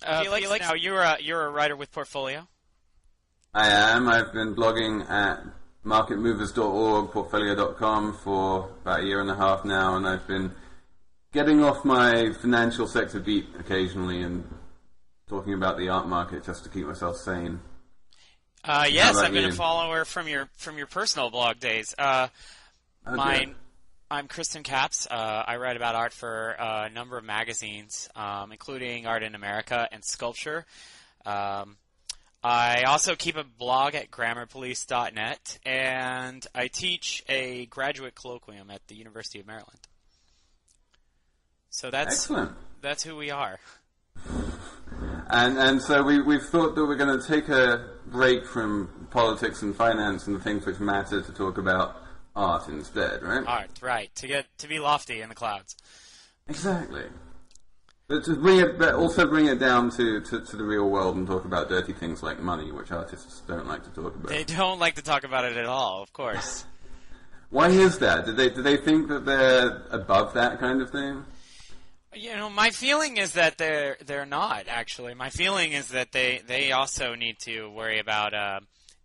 Felix, now you're a writer with Portfolio. I am. I've been blogging at marketmovers.org, portfolio.com for about a year and a half now, and I've been getting off my financial sector beat occasionally and talking about the art market just to keep myself sane. Yes, I've been a follower from your personal blog days. I'm Kriston Capps. I write about art for a number of magazines, including Art in America and Sculpture. I also keep a blog at grammarpolice.net, and I teach a graduate colloquium at the University of Maryland. So that's who we are. And so we've thought that we're going to take a break from politics and finance and the things which matter to talk about art instead, right? Art, right. To be lofty in the clouds. Exactly. But to also bring it down to the real world and talk about dirty things like money, which artists don't like to talk about. They don't like to talk about it at all, of course. Why is that? Do they think that they're above that kind of thing? You know, my feeling is that they're not, actually. My feeling is that they also need to worry about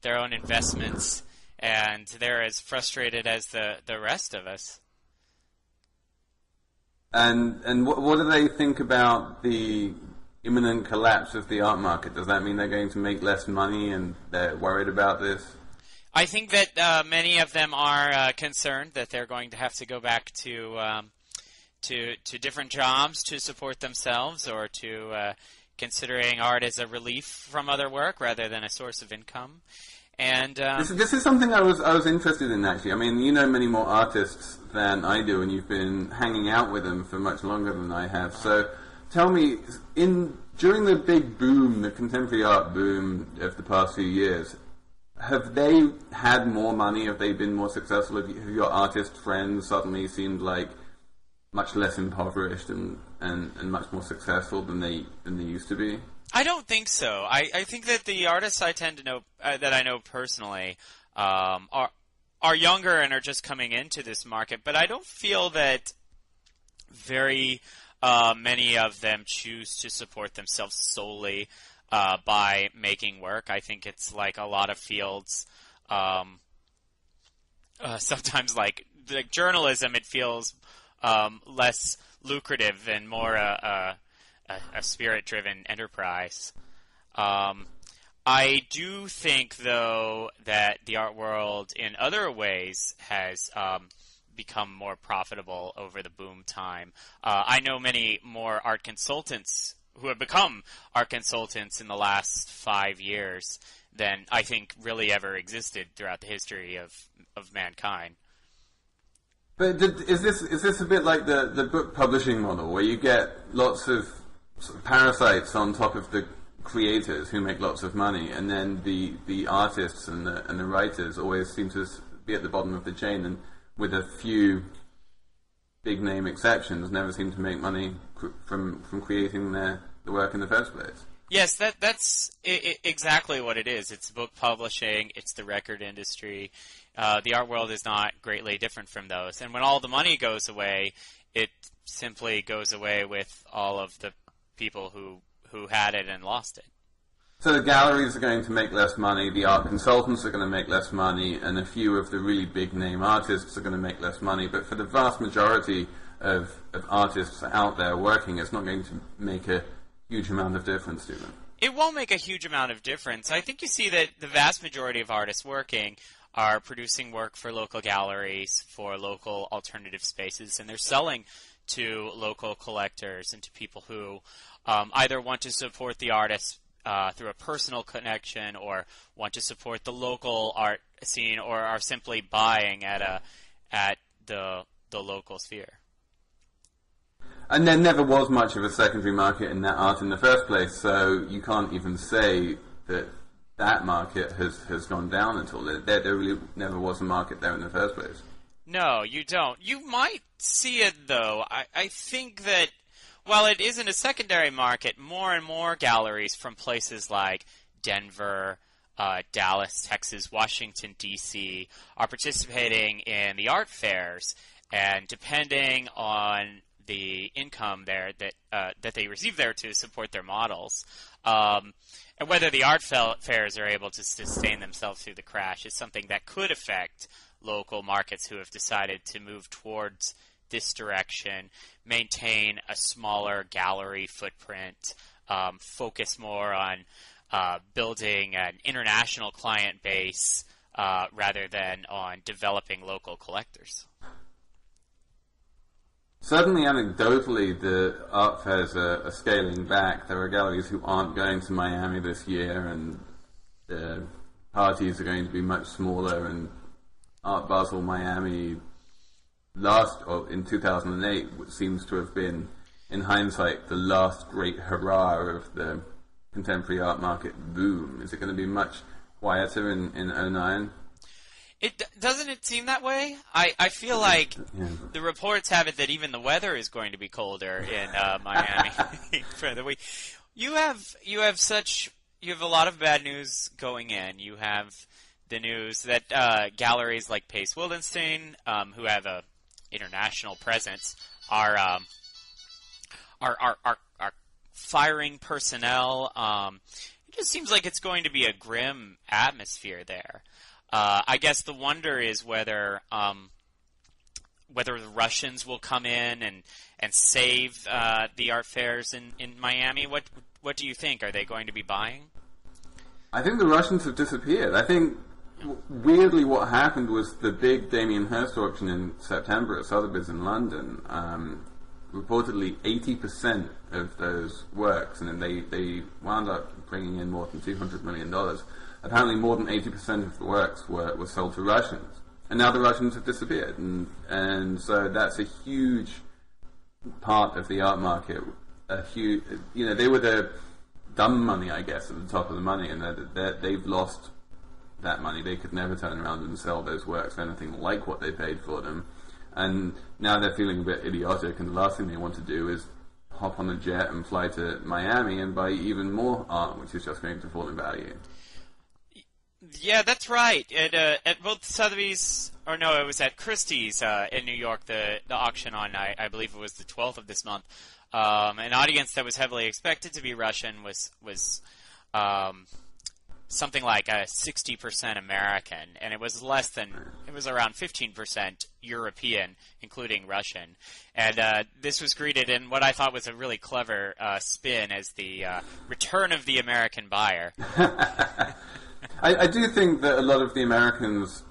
their own investments, and they're as frustrated as the rest of us. And what do they think about the imminent collapse of the art market? Does that mean they're going to make less money and they're worried about this? I think that many of them are concerned that they're going to have to go back to different jobs to support themselves, or to considering art as a relief from other work rather than a source of income. And this is something I was interested in, actually. I mean, you know many more artists than I do, and you've been hanging out with them for much longer than I have. So tell me, during the big boom, the contemporary art boom of the past few years, have they had more money? Have they been more successful? Have your artist friends suddenly seemed like much less impoverished and much more successful than they used to be? I don't think so. I think that the artists I tend to know, that I know personally, are younger and are just coming into this market. But I don't feel that very many of them choose to support themselves solely by making work. I think it's like a lot of fields. Sometimes, like journalism, it feels less lucrative and more a spirit-driven enterprise. I do think, though, that the art world in other ways has become more profitable over the boom time. I know many more art consultants who have become art consultants in the last 5 years than I think really ever existed throughout the history of mankind. But is this a bit like the book publishing model, where you get lots of sort of parasites on top of the creators who make lots of money, and then the artists and the writers always seem to be at the bottom of the chain, and with a few big name exceptions, never seem to make money from creating the work in the first place? Yes, that's exactly what it is. It's book publishing, it's the record industry. The art world is not greatly different from those. And when all the money goes away, it simply goes away with all of the people who had it and lost it. So the galleries are going to make less money, the art consultants are going to make less money, and a few of the really big name artists are going to make less money. But for the vast majority of artists out there working, it's not going to make a huge amount of difference to them. It won't make a huge amount of difference. I think you see that the vast majority of artists working are producing work for local galleries, for local alternative spaces, and they're selling to local collectors and to people who either want to support the artist through a personal connection, or want to support the local art scene, or are simply buying at the local sphere. And there never was much of a secondary market in that art in the first place, so you can't even say that market has gone down at all. There really never was a market there in the first place. No, you don't. You might see it, though. I think that while it isn't a secondary market, more and more galleries from places like Denver, Dallas, Texas, Washington, D.C. are participating in the art fairs, and depending on the income there that they receive there to support their models. And whether the art fairs are able to sustain themselves through the crash is something that could affect local markets who have decided to move towards this direction, maintain a smaller gallery footprint, focus more on building an international client base rather than on developing local collectors. Certainly, anecdotally, the art fairs are scaling back. There are galleries who aren't going to Miami this year, and the parties are going to be much smaller. And Art Basel Miami in 2008 seems to have been, in hindsight, the last great hurrah of the contemporary art market boom. Is it going to be much quieter in 2009? Doesn't it seem that way? I feel like the reports have it that even the weather is going to be colder in Miami for the week. You have a lot of bad news going in. You have the news that galleries like Pace Wildenstein, who have a international presence, are firing personnel. It just seems like it's going to be a grim atmosphere there. I guess the wonder is whether the Russians will come in and save the art fairs in Miami. What do you think? Are they going to be buying? I think the Russians have disappeared. I think, weirdly, what happened was the big Damien Hirst auction in September at Sotheby's in London. Reportedly, 80% of those works, and they wound up bringing in more than $200 million. Apparently more than 80% of the works were sold to Russians. And now the Russians have disappeared. And so that's a huge part of the art market. They were the dumb money, I guess, at the top of the money, and they've lost that money. They could never turn around and sell those works for anything like what they paid for them. And now they're feeling a bit idiotic, and the last thing they want to do is hop on a jet and fly to Miami and buy even more art, which is just going to fall in value. Yeah, that's right. At both Sotheby's, it was at Christie's in New York, the auction on, I believe it was the 12th of this month. An audience that was heavily expected to be Russian was something like 60% American, and it was around 15% European, including Russian. And this was greeted in what I thought was a really clever spin as the return of the American buyer. I do think that a lot of the Americans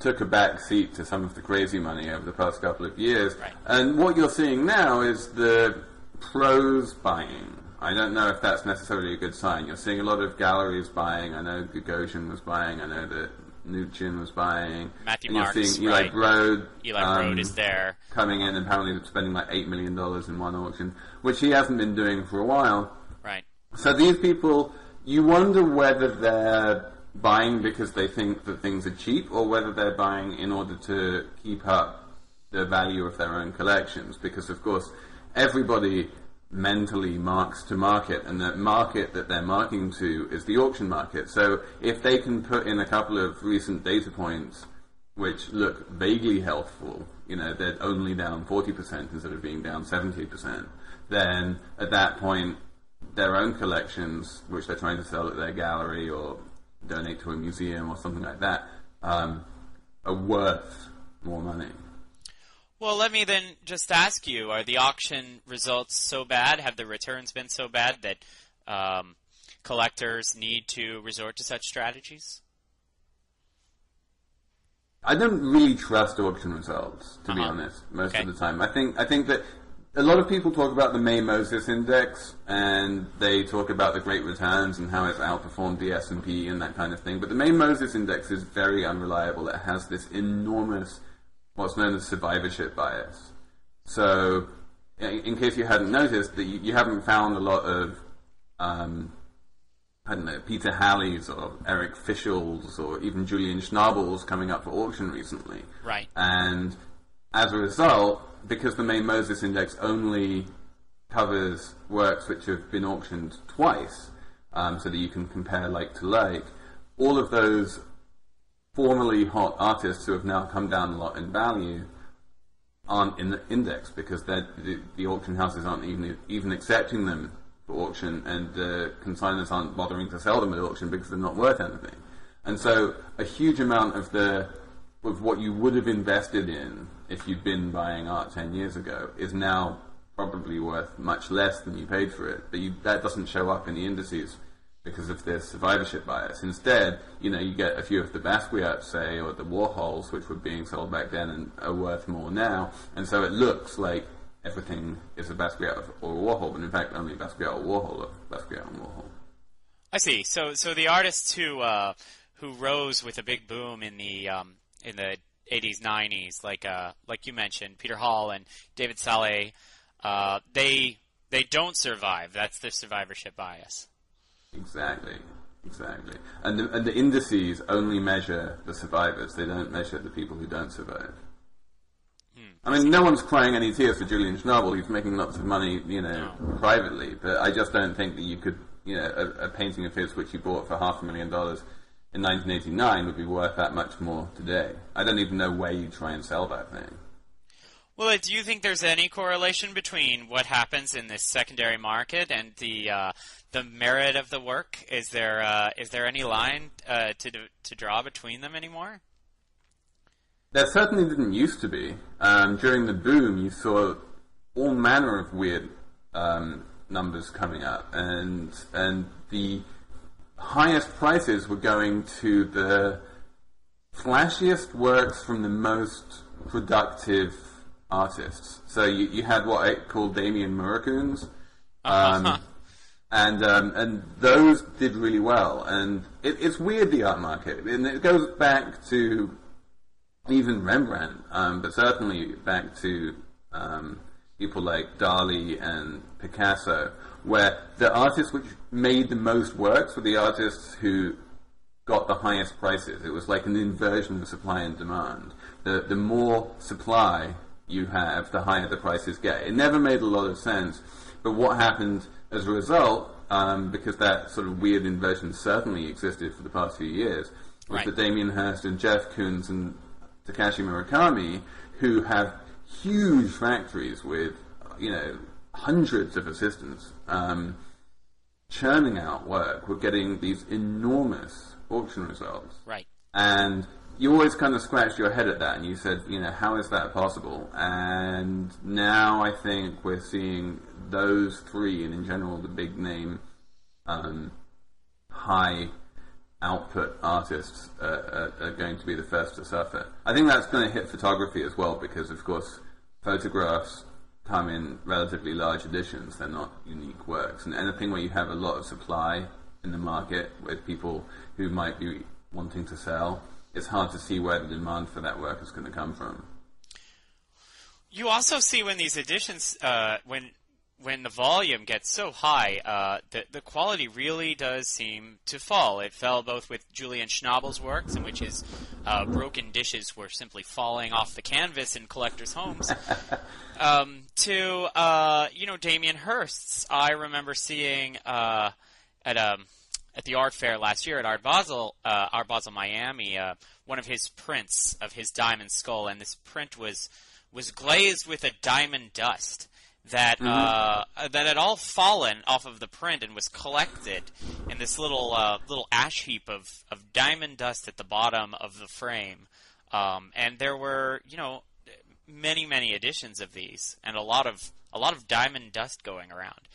took a back seat to some of the crazy money over the past couple of years. Right. And what you're seeing now is the pros buying. I don't know if that's necessarily a good sign. You're seeing a lot of galleries buying. I know Gagosian was buying. I know that Nuchin was buying. Matthew and Marks, you're seeing Eli Broad. Eli Broad is there. Coming in and apparently spending like $8 million in one auction, which he hasn't been doing for a while. Right. So these people, you wonder whether they're buying because they think that things are cheap, or whether they're buying in order to keep up the value of their own collections. Because, of course, everybody mentally marks to market, and the market that they're marking to is the auction market. So if they can put in a couple of recent data points which look vaguely healthful, they're only down 40% instead of being down 70%, then at that point their own collections, which they're trying to sell at their gallery or donate to a museum or something like that, are worth more money. Well, let me then just ask you, are the auction results so bad? Have the returns been so bad that collectors need to resort to such strategies? I don't really trust auction results, to be honest, most of the time. I think that a lot of people talk about the May Moses Index, and they talk about the great returns and how it's outperformed the S&P and that kind of thing. But the May Moses Index is very unreliable. It has this enormous, what's known as survivorship bias. So, in case you hadn't noticed, that you haven't found a lot of, Peter Halley's or Eric Fischel's or even Julian Schnabel's coming up for auction recently. Right. And as a result, because the May Moses Index only covers works which have been auctioned twice, so that you can compare like to like, all of those formerly hot artists who have now come down a lot in value aren't in the index because the auction houses aren't even accepting them for auction, and the consigners aren't bothering to sell them at auction because they're not worth anything. And so a huge amount of what you would have invested in if you'd been buying art 10 years ago is now probably worth much less than you paid for it. But that doesn't show up in the indices because of this survivorship bias. Instead, you get a few of the Basquiat, say, or the Warhols, which were being sold back then and are worth more now. And so it looks like everything is a Basquiat or a Warhol, but in fact only Basquiat or Warhol of Basquiat and Warhol. I see. So the artists who rose with a big boom in the 80s, 90s, like you mentioned, Peter Hall and David Saleh, they don't survive. That's the survivorship bias. Exactly. And the indices only measure the survivors. They don't measure the people who don't survive. I mean, no one's crying any tears for Julian Schnabel. He's making lots of money, privately. But I just don't think that you could, a painting of his which he bought for $500,000 in 1989 would be worth that much more today. I don't even know where you try and sell that thing. Well, do you think there's any correlation between what happens in this secondary market and the merit of the work? Is there any line to draw between them anymore? There certainly didn't used to be. During the boom, you saw all manner of weird numbers coming up, and the highest prices were going to the flashiest works from the most productive artists. So you had what I call Damien Muracoons, and those did really well. And it's weird, the art market, and it goes back to even Rembrandt, but certainly back to people like Dali and Picasso, where the artists which made the most works were the artists who got the highest prices. It was like an inversion of supply and demand. The more supply you have, the higher the prices get. It never made a lot of sense, but what happened as a result, because that sort of weird inversion certainly existed for the past few years, was that Damien Hirst and Jeff Koons and Takashi Murakami, who have huge factories with, hundreds of assistants, churning out work, were getting these enormous auction results. Right. And you always kind of scratched your head at that, and you said, how is that possible? And now I think we're seeing those three, and in general the big name, high output artists are going to be the first to suffer. I think that's going to hit photography as well, because of course photographs come in relatively large editions. They're not unique works, and anything where you have a lot of supply in the market with people who might be wanting to sell, it's hard to see where the demand for that work is going to come from. You also see when these editions, when the volume gets so high, the quality really does seem to fall. It fell both with Julian Schnabel's works, in which his broken dishes were simply falling off the canvas in collectors' homes, to Damien Hirst's. I remember seeing at the art fair last year at Art Basel Miami, one of his prints of his diamond skull, and this print was glazed with a diamond dust that had all fallen off of the print and was collected in this little ash heap of diamond dust at the bottom of the frame. And there were many editions of these, and a lot of diamond dust going around.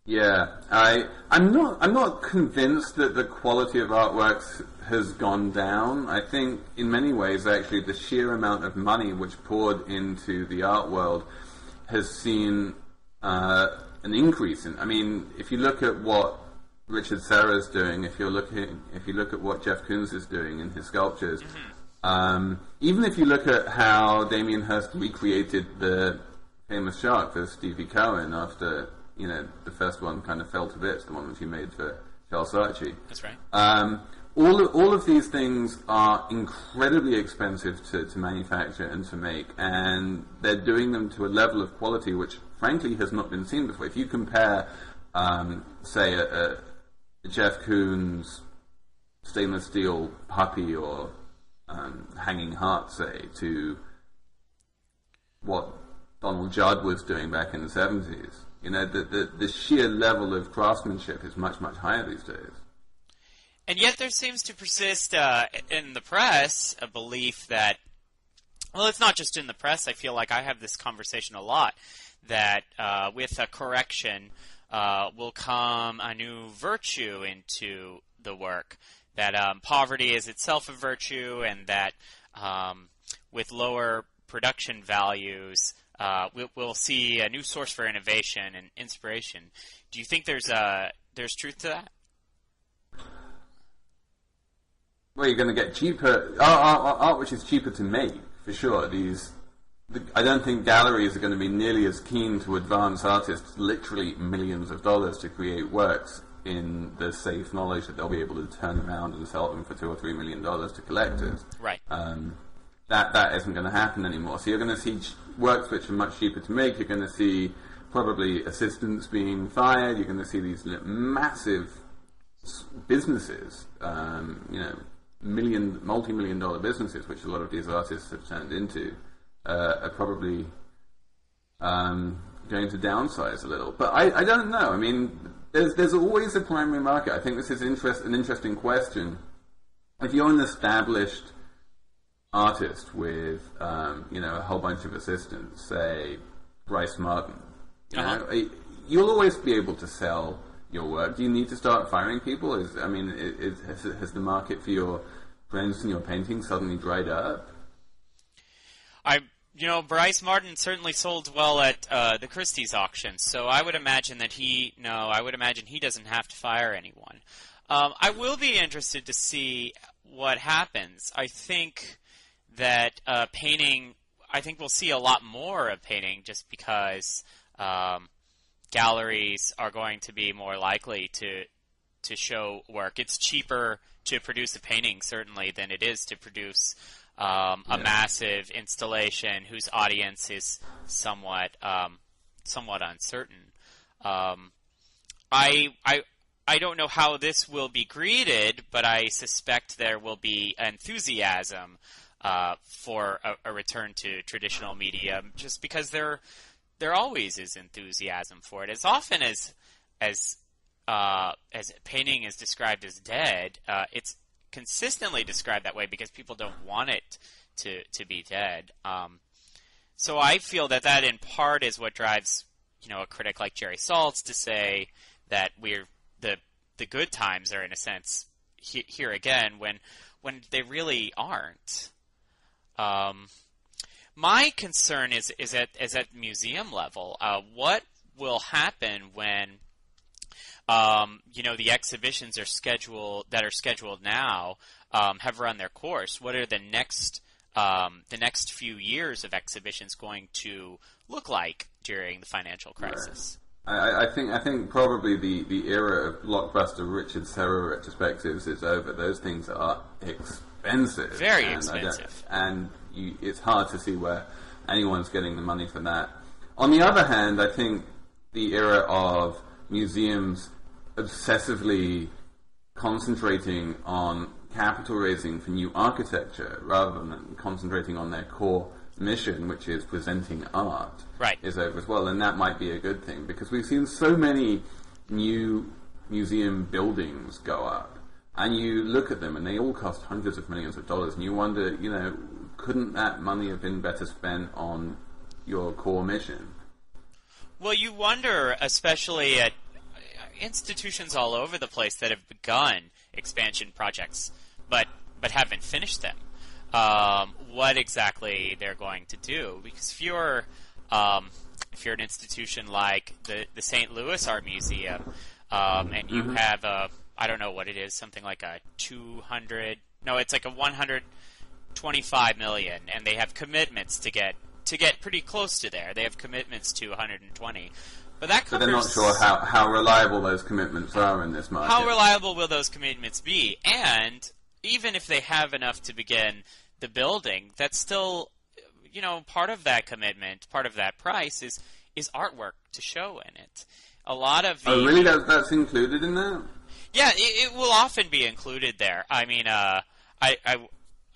Yeah, I'm not convinced that the quality of artworks has gone down. I think in many ways, actually, the sheer amount of money which poured into the art world has seen an increase in. I mean, if you look at what Richard Serra's doing, if you look at what Jeff Koons is doing in his sculptures, even if you look at how Damien Hirst recreated the famous shark for Stevie Cohen after the first one kind of fell to bits, the one which he made for Charles Saatchi. That's right. All of these things are incredibly expensive to manufacture and to make, and they're doing them to a level of quality which, frankly, has not been seen before. If you compare, say, a Jeff Koons stainless steel puppy or hanging heart, say, to what Donald Judd was doing back in the 70s. You know, the sheer level of craftsmanship is much, much higher these days. And yet there seems to persist in the press a belief that, well, it's not just in the press. I feel like I have this conversation a lot, that with a correction will come a new virtue into the work, that poverty is itself a virtue, and that with lower production values, we'll see a new source for innovation and inspiration. Do you think there's truth to that? Well, you're going to get cheaper art, which is cheaper to make, for sure. I don't think galleries are going to be nearly as keen to advance artists literally millions of dollars to create works in the safe knowledge that they'll be able to turn around and sell them for $2 or $3 million to collectors. Right. That isn't going to happen anymore. So you're going to see works which are much cheaper to make. You're going to see probably assistants being fired. You're going to see these massive businesses, multi-million dollar businesses, which a lot of these artists have turned into, are probably going to downsize a little. But I don't know. I mean, there's always a primary market. I think this is an interesting question. If you're an established artist with a whole bunch of assistants, say Bryce Martin, you'll always be able to sell your work. Do you need to start firing people? Has the market for your prints and your paintings suddenly dried up? Bryce Martin certainly sold well at the Christie's auction, so I would imagine that he doesn't have to fire anyone. I will be interested to see what happens. I think that we'll see a lot more of painting, just because galleries are going to be more likely to show work. It's cheaper to produce a painting, certainly, than it is to produce a massive installation whose audience is somewhat uncertain. I don't know how this will be greeted, but I suspect there will be enthusiasm for a return to traditional media, just because there always is enthusiasm for it. As often as painting is described as dead, it's consistently described that way because people don't want it to be dead. So I feel that in part is what drives a critic like Jerry Saltz to say that the good times are, in a sense, here again, when they really aren't. My concern is at museum level. What will happen when the exhibitions are scheduled now have run their course? What are the next few years of exhibitions going to look like during the financial crisis? I think probably the era of blockbuster Richard Serra retrospectives is over. Those things are expensive, very expensive, and it's hard to see where anyone's getting the money for that. On the other hand, I think the era of museums obsessively concentrating on capital raising for new architecture rather than concentrating on their core mission, which is presenting art, is over as well. And that might be a good thing, because we've seen so many new museum buildings go up, and you look at them and they all cost hundreds of millions of dollars, and you wonder, couldn't that money have been better spent on your core mission? Well, you wonder, especially at institutions all over the place that have begun expansion projects but haven't finished them, what exactly they're going to do. Because if you're an institution like the St. Louis Art Museum, and you have I don't know what it is, something like it's like a $125 million, and they have commitments to get pretty close to there. They have commitments to 120. But that covers, so they're not sure how reliable those commitments are in this market. How reliable will those commitments be? And even if they have enough to begin the building, that's still, part of that commitment, part of that price is artwork to show in it. A lot of Oh, really? That's included in that? Yeah, it will often be included there. I mean,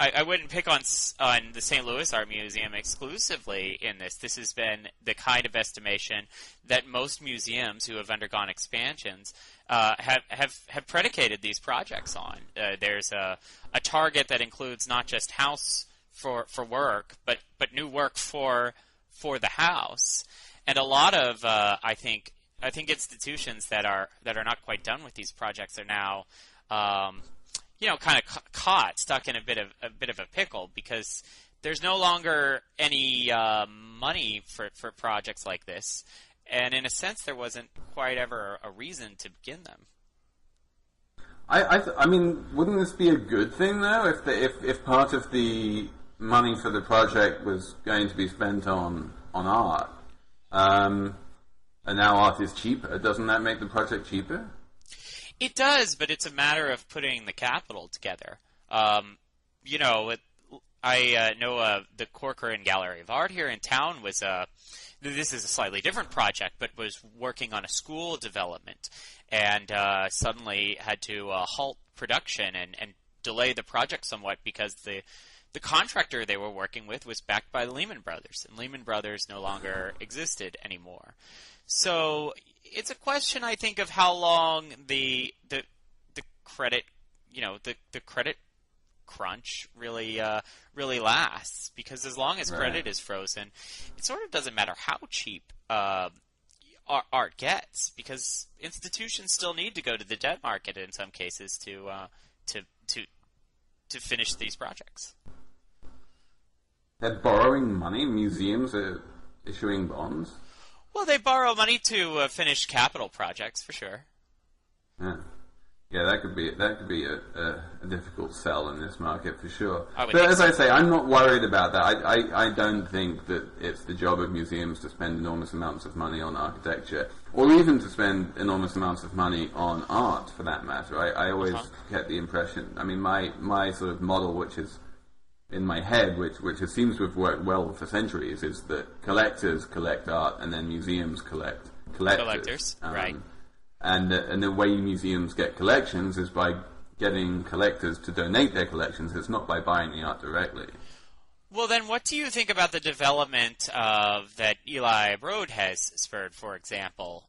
I wouldn't pick on the St. Louis Art Museum exclusively in this. This has been the kind of estimation that most museums who have undergone expansions have predicated these projects on. There's a target that includes not just house for work, but new work for the house, and a lot of I think institutions that are not quite done with these projects are now. Kind of stuck in a bit of a pickle because there's no longer any money for projects like this, and in a sense, there wasn't quite ever a reason to begin them. I mean, wouldn't this be a good thing though? If part of the money for the project was going to be spent on art, and now art is cheaper, doesn't that make the project cheaper? It does, but it's a matter of putting the capital together. I know the Corcoran Gallery of Art here in town was this is a slightly different project, but was working on a school development and suddenly had to halt production and delay the project somewhat because the contractor they were working with was backed by the Lehman Brothers, and Lehman Brothers no longer existed anymore. So it's a question, I think, of how long the credit, the credit crunch really lasts. Because as long as credit is frozen, it sort of doesn't matter how cheap art gets, because institutions still need to go to the debt market in some cases to finish these projects. They're borrowing money. Museums are issuing bonds. Well, they borrow money to finish capital projects, for sure. Yeah, that could be a difficult sell in this market, for sure. But as I say, I'm not worried about that. I don't think that it's the job of museums to spend enormous amounts of money on architecture, or even to spend enormous amounts of money on art, for that matter. I always get the impression, I mean, my sort of model, which is in my head, which seems to have worked well for centuries, is that collectors collect art and then museums collect collectors. Right. And the way museums get collections is by getting collectors to donate their collections. It's not by buying the art directly. Well, then what do you think about the development that Eli Broad has spurred, for example?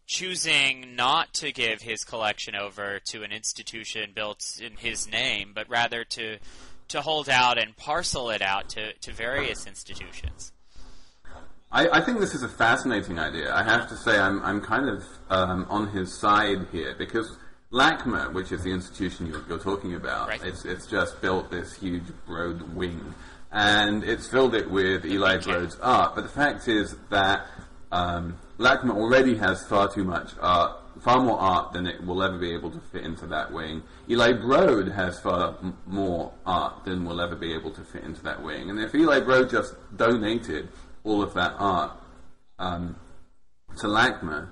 Choosing not to give his collection over to an institution built in his name, but rather to hold out and parcel it out to various institutions. I think this is a fascinating idea. I have to say I'm kind of on his side here, because LACMA, which is the institution you're talking about, right. it's just built this huge Broad wing, and it's filled it with Eli Broad's art. But the fact is that LACMA already has far too much art, far more art than it will ever be able to fit into that wing. Eli Broad has far more art than will ever be able to fit into that wing. And if Eli Broad just donated all of that art to LACMA,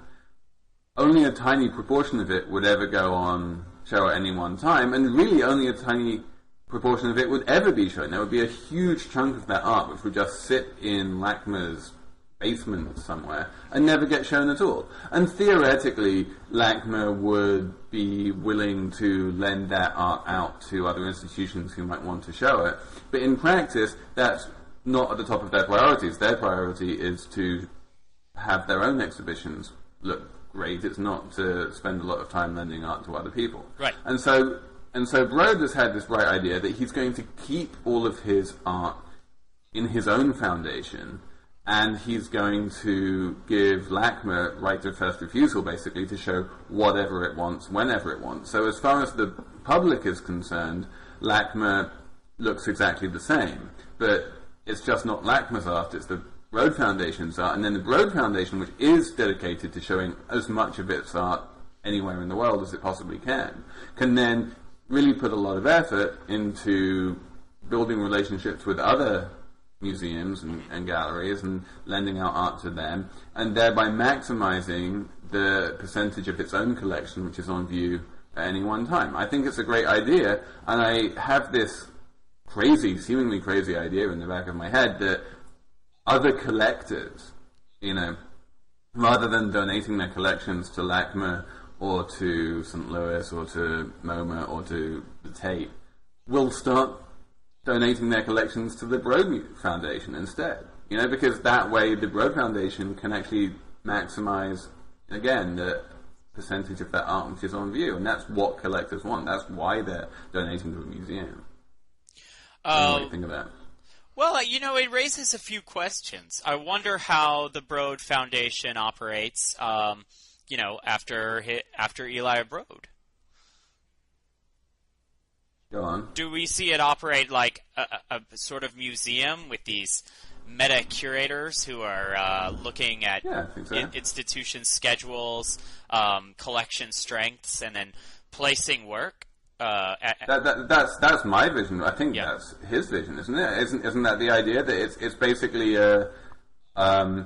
only a tiny proportion of it would ever go on show at any one time, and really only a tiny proportion of it would ever be shown. There would be a huge chunk of that art which would just sit in LACMA's basement somewhere and never get shown at all. And theoretically, LACMA would be willing to lend that art out to other institutions who might want to show it. But in practice, that's not at the top of their priorities. Their priority is to have their own exhibitions look great. It's not to spend a lot of time lending art to other people. Right. And so Broad has had this bright idea that he's going to keep all of his art in his own foundation, and he's going to give LACMA right of first refusal, basically, to show whatever it wants, whenever it wants. So as far as the public is concerned, LACMA looks exactly the same. But it's just not LACMA's art, it's the Broad Foundation's art. And then the Broad Foundation, which is dedicated to showing as much of its art anywhere in the world as it possibly can then really put a lot of effort into building relationships with other museums and galleries and lending out art to them, and thereby maximizing the percentage of its own collection which is on view at any one time. I think it's a great idea, and I have this seemingly crazy idea in the back of my head that other collectors, rather than donating their collections to LACMA or to St. Louis or to MoMA or to the Tate, will start donating their collections to the Broad Foundation instead. You know, because that way the Broad Foundation can actually maximize, again, the percentage of that art which is on view, and that's what collectors want. That's why they're donating to a museum. What do you think of that? Well, it raises a few questions. I wonder how the Broad Foundation operates, after Eli Broad. Go on. Do we see it operate like a sort of museum with these meta curators who are looking at institution schedules, collection strengths, and then placing work? That's my vision. I think that's his vision, isn't it? Isn't that the idea that it's basically an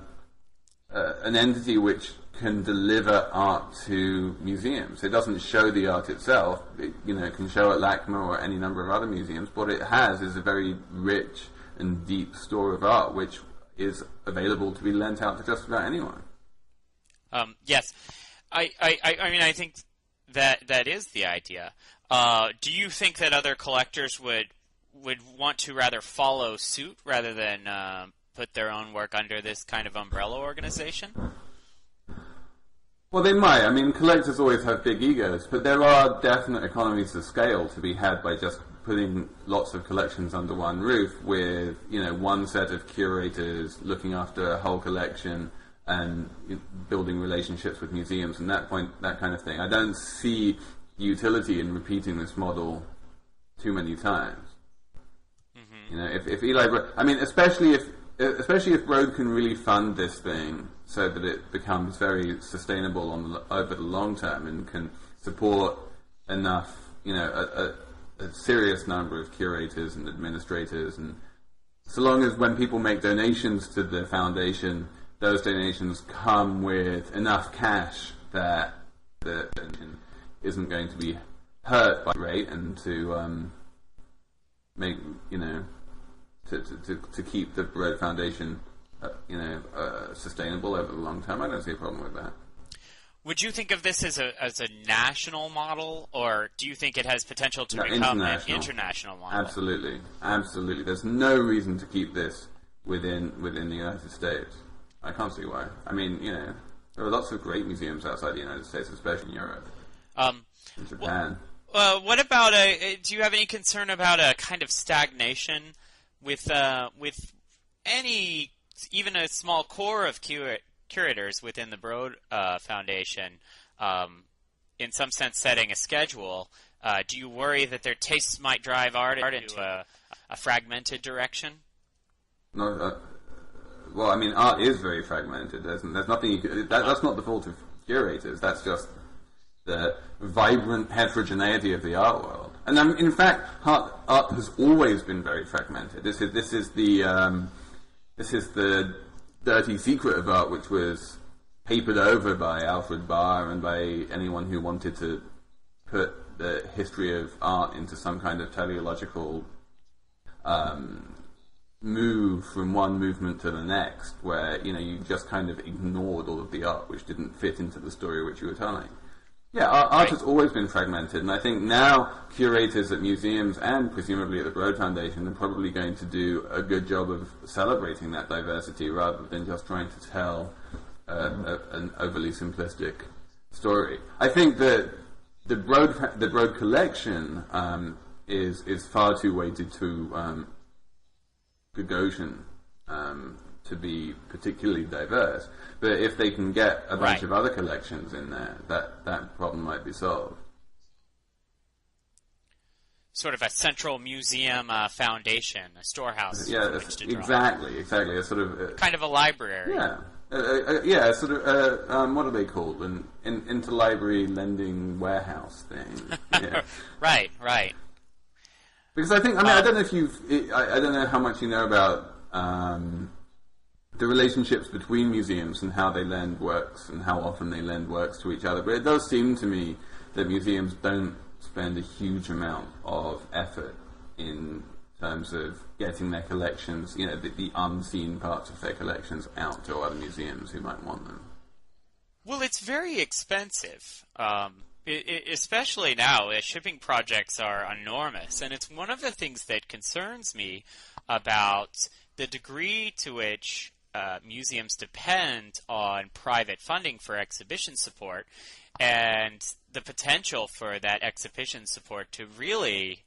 entity which can deliver art to museums? It doesn't show the art itself. It, can show at LACMA or any number of other museums. What it has is a very rich and deep store of art, which is available to be lent out to just about anyone. Yes, I think that is the idea. Do you think that other collectors would want to rather follow suit rather than put their own work under this kind of umbrella organization? Well, they might. I mean, collectors always have big egos, but there are definite economies of scale to be had by just putting lots of collections under one roof with, one set of curators looking after a whole collection and building relationships with museums and that kind of thing. I don't see utility in repeating this model too many times. Mm-hmm. If Eli Broad, especially if Broad can really fund this thing so that it becomes very sustainable over the long term and can support enough, a serious number of curators and administrators, and so long as when people make donations to the foundation, those donations come with enough cash that the donation isn't going to be hurt by the rate, and to make to keep the Broad Foundation sustainable over the long term. I don't see a problem with that. Would you think of this as a national model, or do you think it has potential to become an international model? Absolutely. There's no reason to keep this within the United States. I can't see why. There are lots of great museums outside the United States, especially in Europe. In Japan. What about do you have any concern about a kind of stagnation with any, even a small core of curators within the Broad Foundation, in some sense setting a schedule? Do you worry that their tastes might drive art into a fragmented direction? No. Art is very fragmented. There's nothing you could, that's not the fault of curators. That's just the vibrant heterogeneity of the art world. And in fact, art has always been very fragmented. This is the dirty secret of art, which was papered over by Alfred Barr and by anyone who wanted to put the history of art into some kind of teleological move from one movement to the next, where you just kind of ignored all of the art which didn't fit into the story which you were telling. Yeah, art has always been fragmented, and I think now curators at museums and presumably at the Broad Foundation are probably going to do a good job of celebrating that diversity rather than just trying to tell an overly simplistic story. I think that the Broad collection is far too weighted to Gagosian to be particularly diverse, but if they can get a bunch of other collections in there, that problem might be solved. Sort of a central museum foundation, a storehouse. Yeah, exactly. A sort of kind of a library. Yeah, sort of. What are they called? An interlibrary lending warehouse thing. Yeah. Right. Because I think, I don't know if I don't know how much you know about the relationships between museums and how they lend works and how often they lend works to each other, but it does seem to me that museums don't spend a huge amount of effort in terms of getting their collections, the unseen parts of their collections out to other museums who might want them. Well, it's very expensive. Especially now, shipping projects are enormous, and it's one of the things that concerns me about the degree to which museums depend on private funding for exhibition support, and the potential for that exhibition support to really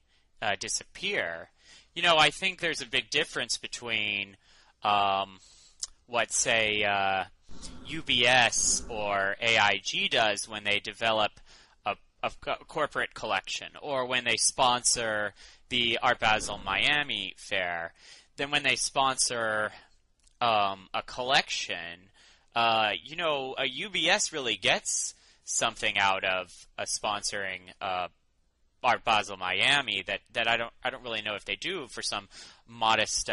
disappear. I think there's a big difference between what, say, UBS or AIG does when they develop a corporate collection, or when they sponsor the Art Basel Miami Fair. Then when they sponsor a collection, a UBS really gets something out of sponsoring Art Basel Miami that I don't really know if they do for some modest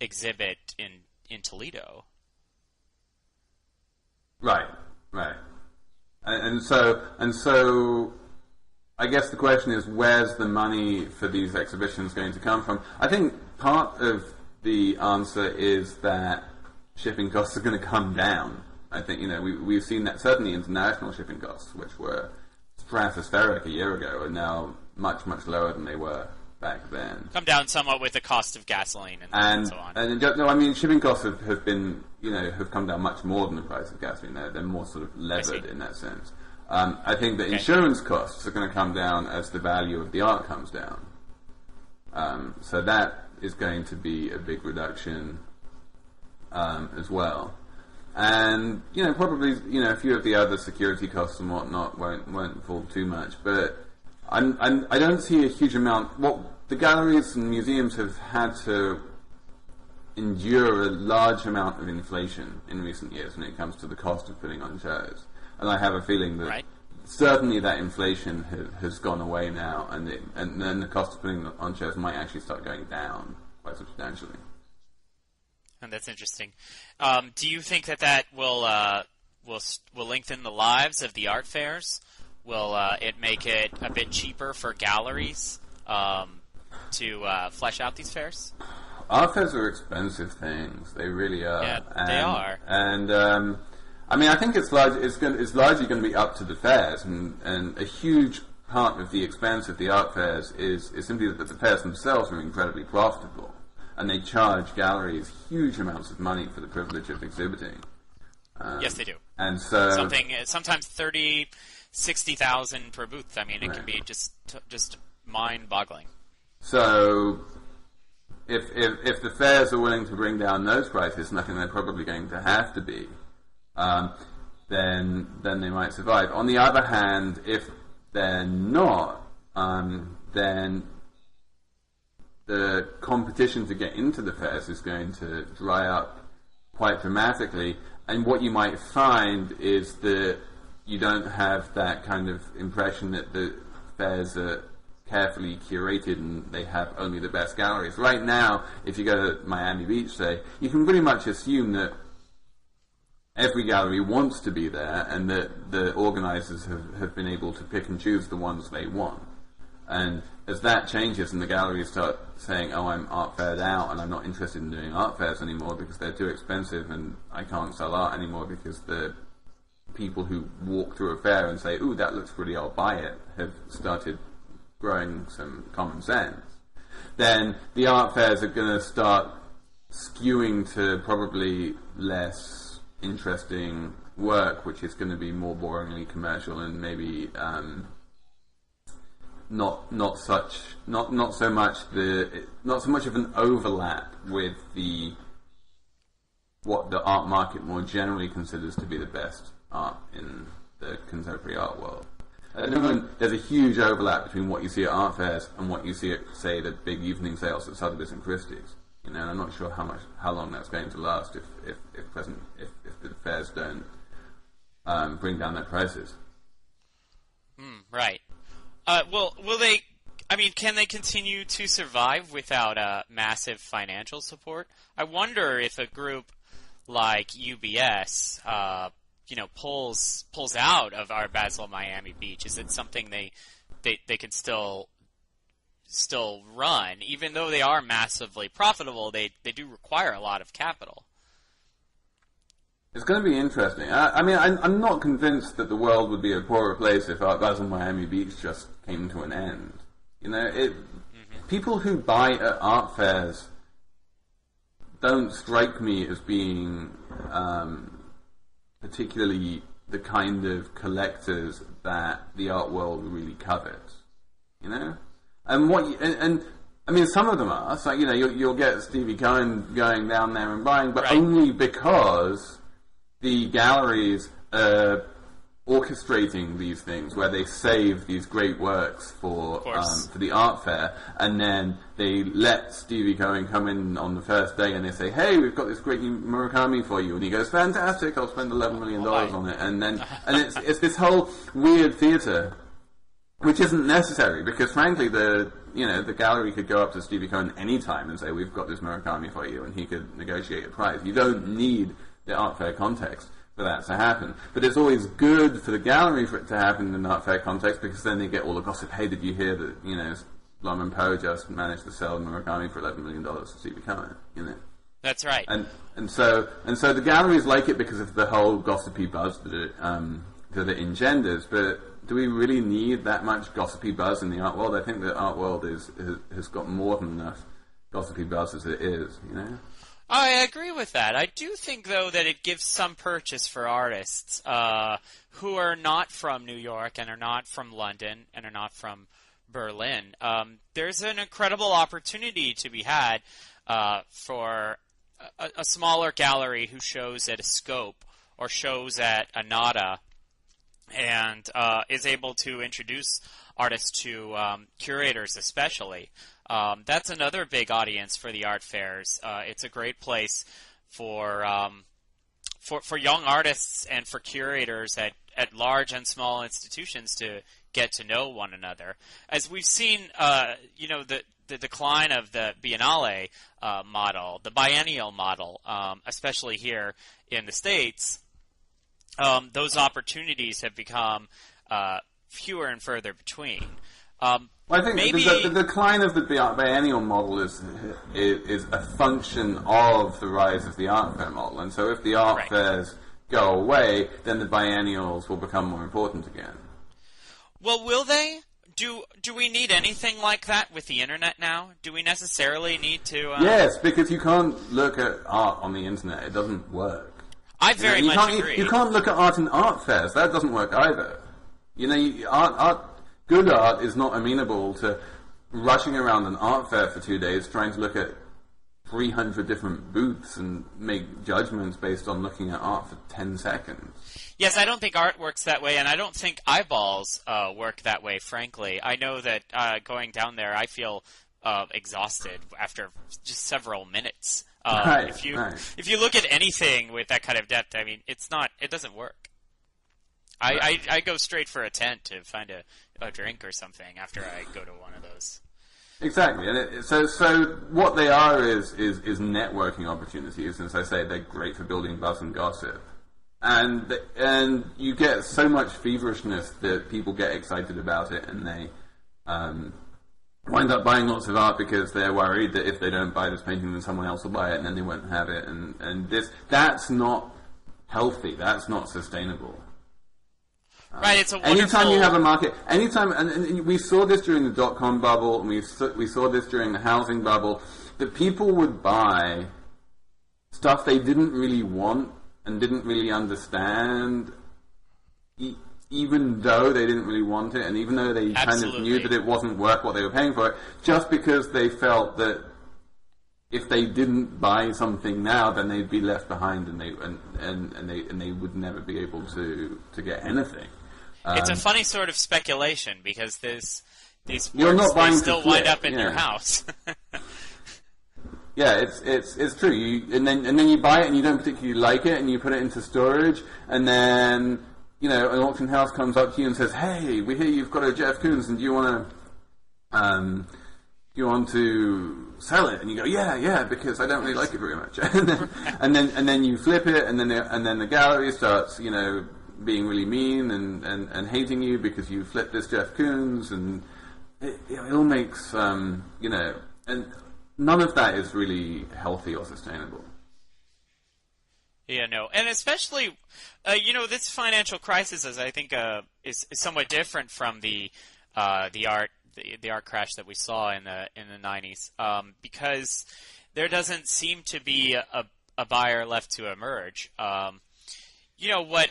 exhibit in Toledo. Right. And so, I guess the question is, where's the money for these exhibitions going to come from? I think part of the answer is that shipping costs are going to come down. I think, we've seen that certainly international shipping costs, which were stratospheric a year ago, are now much, much lower than they were back then. Come down somewhat with the cost of gasoline and so on. And shipping costs have been, have come down much more than the price of gasoline. They're more sort of levered in that sense. I think that insurance costs are going to come down as the value of the art comes down. So that is going to be a big reduction as well. And, probably, a few of the other security costs and whatnot won't fall too much. But I don't see a huge amount. The galleries and museums have had to endure a large amount of inflation in recent years when it comes to the cost of putting on shows. And I have a feeling that certainly that inflation has gone away now, and then the cost of putting on shows might actually start going down quite substantially. And that's interesting. Do you think that will lengthen the lives of the art fairs? Will it make it a bit cheaper for galleries to flesh out these fairs? Art fairs are expensive things. They really are. Yeah, they are. And I think it's largely going to be up to the fairs, and a huge part of the expense of the art fairs is simply that the fairs themselves are incredibly profitable, and they charge galleries huge amounts of money for the privilege of exhibiting. Yes, they do. And so sometimes 60,000 per booth. I mean, it can be just mind-boggling. So, if the fairs are willing to bring down those prices, and I think they're probably going to have to be, then they might survive. On the other hand, if they're not, then the competition to get into the fairs is going to dry up quite dramatically. And what you might find is that you don't have that kind of impression that the fairs are carefully curated and they have only the best galleries. Right now, if you go to Miami Beach, say, you can pretty much assume that every gallery wants to be there, and that the organizers have been able to pick and choose the ones they want. And as that changes and the galleries start saying, oh, I'm art faired out and I'm not interested in doing art fairs anymore because they're too expensive and I can't sell art anymore because the people who walk through a fair and say, ooh, that looks pretty, I'll buy it, have started growing some common sense, then the art fairs are going to start skewing to probably less interesting work, which is going to be more boringly commercial and maybe not so much of an overlap with what the art market more generally considers to be the best art in the contemporary art world. At the moment, there's a huge overlap between what you see at art fairs and what you see at, say, the big evening sales at Sotheby's and Christie's. And I'm not sure how long that's going to last if the fairs don't bring down their prices. Right. Well, will they? I mean, can they continue to survive without massive financial support? I wonder if a group like UBS, pulls out of Art Basel Miami Beach. Is it something they can still run, even though they are massively profitable? They do require a lot of capital. It's going to be interesting. I mean, I'm not convinced that the world would be a poorer place if Art Basel Miami Beach just came to an end. You know, people who buy at art fairs don't strike me as being particularly the kind of collectors that the art world really covets. You know, and I mean, some of them are. So you know, you'll get Stevie Cohen going down there and buying, but only because the galleries are orchestrating these things where they save these great works for the art fair, and then they let Stevie Cohen come in on the first day and they say, hey, we've got this great new Murakami for you, and he goes, fantastic, I'll spend $11 million on it, and it's this whole weird theatre which isn't necessary, because frankly the gallery could go up to Stevie Cohen any time and say, we've got this Murakami for you, and he could negotiate a price. You don't need the art fair context for that to happen. But it's always good for the gallery for it to happen in an art fair context, because then they get all the gossip. Hey, did you hear that, you know, Blum & Poe just managed to sell Murakami for $11 million to Stevie Cohen, you know? That's right. And so the galleries like it because of the whole gossipy buzz that it engenders, but do we really need that much gossipy buzz in the art world? I think the art world has got more than enough gossipy buzz as it is, you know? I agree with that. I do think, though, that it gives some purchase for artists who are not from New York and are not from London and are not from Berlin. There's an incredible opportunity to be had for a smaller gallery who shows at a Scope or shows at a Nada and is able to introduce artists to curators especially. That's another big audience for the art fairs. It's a great place for young artists and for curators at large and small institutions to get to know one another. As we've seen, the decline of the Biennale model, the biennial model, especially here in the States, those opportunities have become fewer and further between. I think the decline of the biennial model is a function of the rise of the art fair model, and so if the art fairs go away, then the biennials will become more important again. Well, will they? Do we need anything like that with the internet now? Do we necessarily need to? Yes, because you can't look at art on the internet; it doesn't work. I very much agree. You can't look at art in art fairs; that doesn't work either. You know, good art is not amenable to rushing around an art fair for 2 days trying to look at 300 different booths and make judgments based on looking at art for 10 seconds. Yes, I don't think art works that way, and I don't think eyeballs work that way, frankly. I know that going down there, I feel exhausted after just several minutes. If you look at anything with that kind of depth, I mean, it doesn't work. I go straight for a tent to find a drink or something after I go to one of those. Exactly, and so what they are is networking opportunities, and as I say, they're great for building buzz and gossip, and you get so much feverishness that people get excited about it, and they wind up buying lots of art because they're worried that if they don't buy this painting, then someone else will buy it, and then they won't have it, and that's not healthy, that's not sustainable. Right, it's a wonderful... Anytime you have a market, and we saw this during the dot-com bubble, and we saw this during the housing bubble, that people would buy stuff they didn't really want and didn't really understand, even though they didn't really want it, and even though they kind of knew that it wasn't worth what they were paying for it, just because they felt that if they didn't buy something now, then they'd be left behind, and they would never be able to get anything. It's a funny sort of speculation because these works, they still wind up in your house. Yeah, it's true. And then you buy it and you don't particularly like it, and you put it into storage, and then an auction house comes up to you and says, "Hey, we hear you've got a Jeff Koons, and do you want to sell it?" And you go, yeah, because I don't really like it very much. and then you flip it, and then the gallery starts, being really mean and hating you because you flipped this Jeff Koons, and it all makes and none of that is really healthy or sustainable. Yeah, no, and especially, this financial crisis is, I think, is somewhat different from the art crash that we saw in the '90s, because there doesn't seem to be a buyer left to emerge. What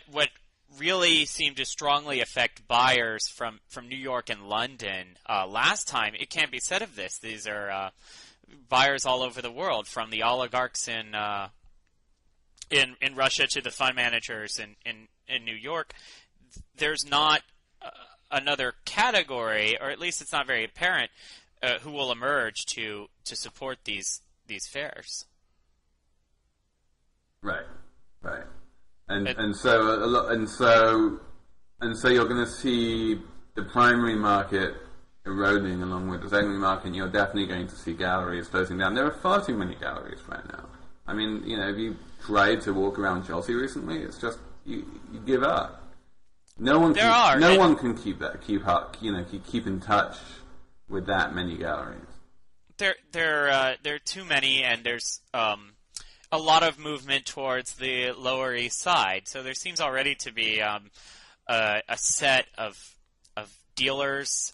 really seemed to strongly affect buyers from New York and London last time. It can't be said of this. These are buyers all over the world, from the oligarchs in Russia to the fund managers in New York. There's not another category, or at least it's not very apparent, who will emerge to support these fairs. Right. And so you're going to see the primary market eroding along with the secondary market, and you're definitely going to see galleries closing down. There are far too many galleries right now. I mean, if you tried to walk around Chelsea recently, it's just you give up. No one can keep in touch with that many galleries. There are too many, and there's a lot of movement towards the Lower East Side. So there seems already to be a set of dealers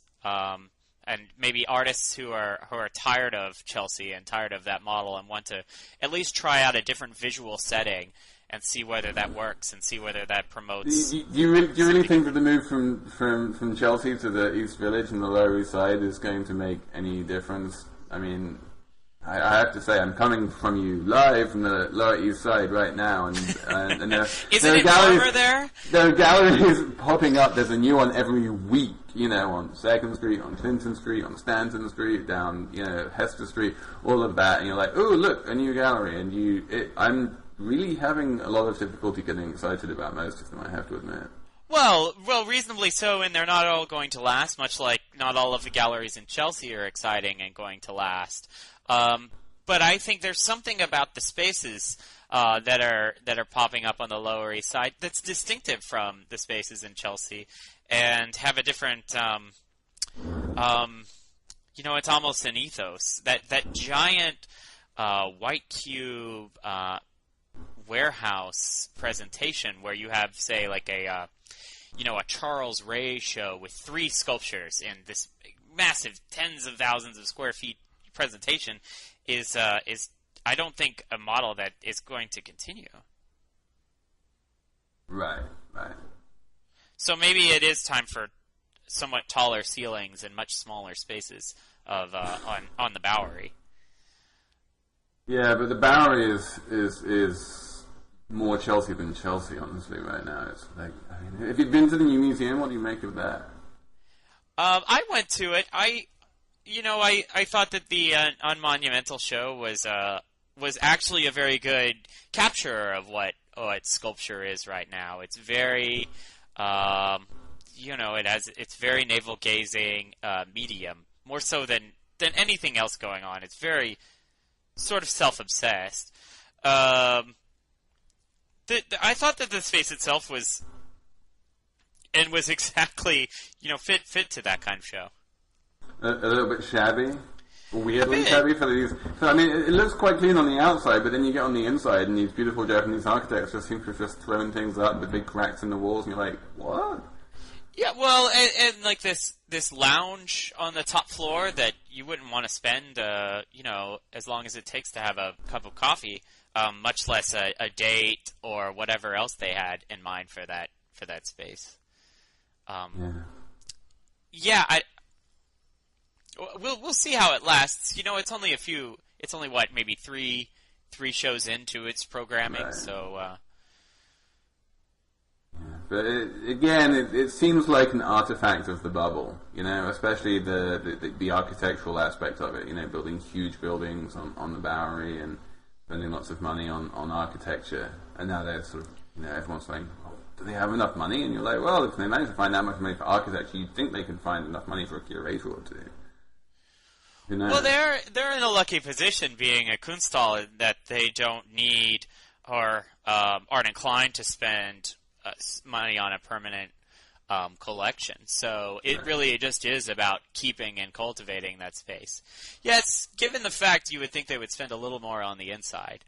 and maybe artists who are tired of Chelsea and tired of that model and want to at least try out a different visual setting and see whether that works and see whether that promotes. Do you really think that the move from Chelsea to the East Village and the Lower East Side is going to make any difference? I mean, I have to say, I'm coming from you live from the Lower East Side right now, and isn't it warmer there? There are galleries popping up. There's a new one every week, on 2nd Street, on Clinton Street, on Stanton Street, down, Hester Street, all of that, and you're like, oh, look, a new gallery, and I'm really having a lot of difficulty getting excited about most of them, I have to admit. Well, reasonably so, and they're not all going to last, much like not all of the galleries in Chelsea are exciting and going to last. But I think there's something about the spaces that are popping up on the Lower East Side that's distinctive from the spaces in Chelsea, and have a different, it's almost an ethos. That giant white cube warehouse presentation where you have, say, like a Charles Ray show with 3 sculptures in this massive tens of thousands of square feet presentation is I don't think a model that is going to continue. Right. So maybe it is time for somewhat taller ceilings and much smaller spaces of on the Bowery. Yeah, but the Bowery is more Chelsea than Chelsea, honestly, right now. It's like, if you've been to the new museum, what do you make of that? I went to it. I thought that the Unmonumental show was actually a very good capture of what sculpture is right now. It's very, it's very navel gazing medium, more so than anything else going on. It's very sort of self-obsessed. I thought that the space itself was exactly fit to that kind of show. A little bit shabby, weirdly shabby for these. So I mean, it looks quite clean on the outside, but then you get on the inside, and these beautiful Japanese architects just seem to have just thrown things up with big cracks in the walls, and you're like, what? Yeah, well, and like this lounge on the top floor that you wouldn't want to spend, as long as it takes to have a cup of coffee, much less a date or whatever else they had in mind for that space. We'll see how it lasts. It's only maybe three shows into its programming, right. So. But it seems like an artifact of the bubble, especially the architectural aspect of it, building huge buildings on the Bowery and spending lots of money on architecture. And now they're sort of, everyone's saying, oh, do they have enough money? And you're like, well, if they manage to find that much money for architecture, you'd think they can find enough money for a curator or two. Well, they're in a lucky position being a Kunsthal that they don't need or aren't inclined to spend money on a permanent collection. So it really just is about keeping and cultivating that space. Yes, given the fact you would think they would spend a little more on the inside.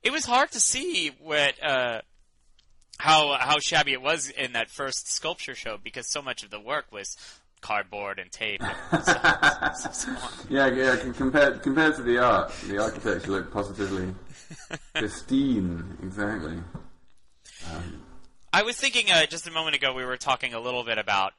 it was hard to see what how shabby it was in that first sculpture show because so much of the work was cardboard and tape and so on. Yeah. Compared to the art, the architecture looked positively pristine. Exactly. I was thinking just a moment ago. We were talking a little bit about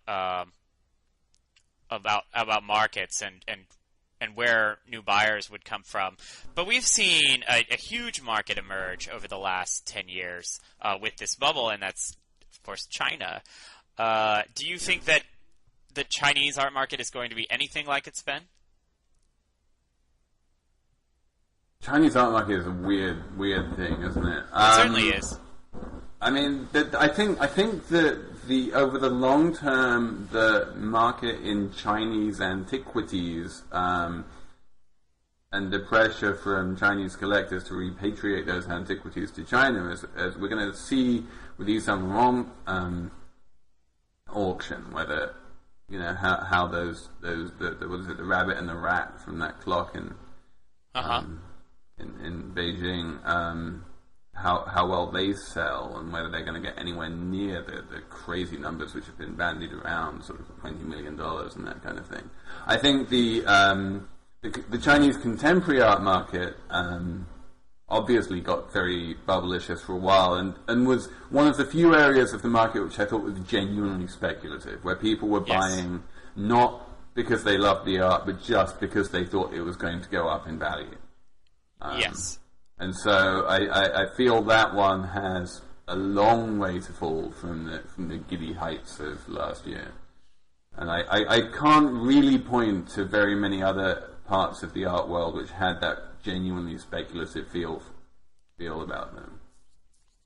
markets and where new buyers would come from. But we've seen a huge market emerge over the last 10 years with this bubble, and that's, of course, China. Do you think that the Chinese art market is going to be anything like it's been? Chinese art market is a weird thing, isn't it? It certainly is. I mean, I think that over the long term, the market in Chinese antiquities and the pressure from Chinese collectors to repatriate those antiquities to China, as we're going to see with the Yuzhong auction, whether how those what is it, the rabbit and the rat from that clock in Beijing. How well they sell and whether they're going to get anywhere near the crazy numbers which have been bandied around, sort of $20 million and that kind of thing. I think the Chinese contemporary art market obviously got very bubblicious for a while and was one of the few areas of the market which I thought was genuinely speculative, where people were buying not because they loved the art, but just because they thought it was going to go up in value. Yes. And so I feel that one has a long way to fall from the giddy heights of last year. And I can't really point to very many other parts of the art world which had that genuinely speculative feel about them.